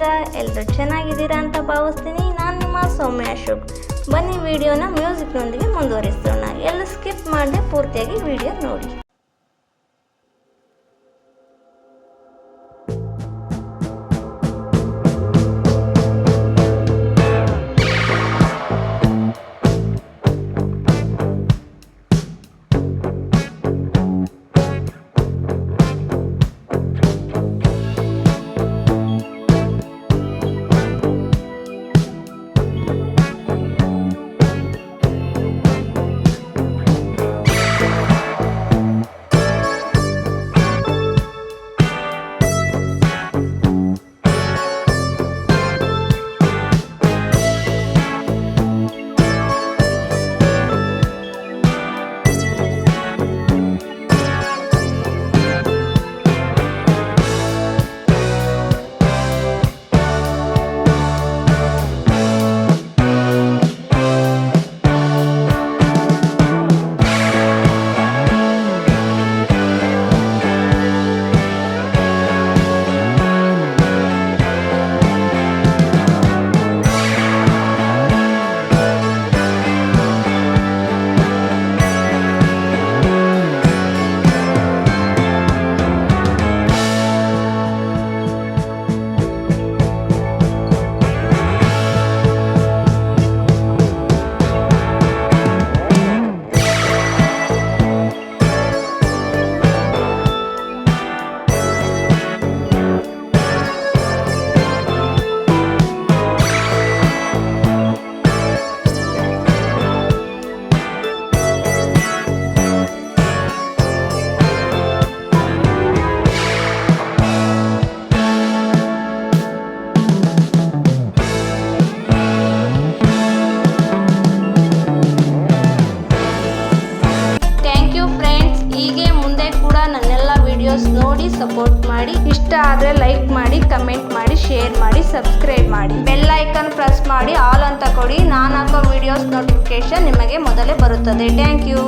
ಹೇಗಿದ್ದೀರಾ? ಎಲ್ಲರೂ ಚೆನ್ನಾಗಿದ್ದೀರಾ ಅಂತ ಭಾವಿಸ್ತೀನಿ. ನಾನು ನಿಮ್ಮ ಸೌಮ್ಯ ಅಶೋಕ್. ಬನ್ನಿ ವಿಡಿಯೋನ ಮ್ಯೂಸಿಕ್ನೊಂದಿಗೆ ಮುಂದುವರಿಸೋಣ. ಎಲ್ಲ ಸ್ಕಿಪ್ ಮಾಡದೆ ಪೂರ್ತಿಯಾಗಿ ವಿಡಿಯೋ ನೋಡಿ. ನೋಡಿ ಸಪೋರ್ಟ್ ಮಾಡಿ. ಇಷ್ಟ ಆದರೆ ಲೈಕ್ ಮಾಡಿ, ಕಮೆಂಟ್ ಮಾಡಿ, ಶೇರ್ ಮಾಡಿ, ಸಬ್ಸ್ಕ್ರೈಬ್ ಮಾಡಿ, ಬೆಲ್ ಐಕಾನ್ ಪ್ರೆಸ್ ಮಾಡಿ, ಆಲ್ ಅಂತ ಕೊಡಿ. ನಾನು ಹಾಕೋ ವಿಡಿಯೋಸ್ ನೋಟಿಫಿಕೇಶನ್ ನಿಮಗೆ ಮೊದಲೇ ಬರುತ್ತದೆ. Thank you.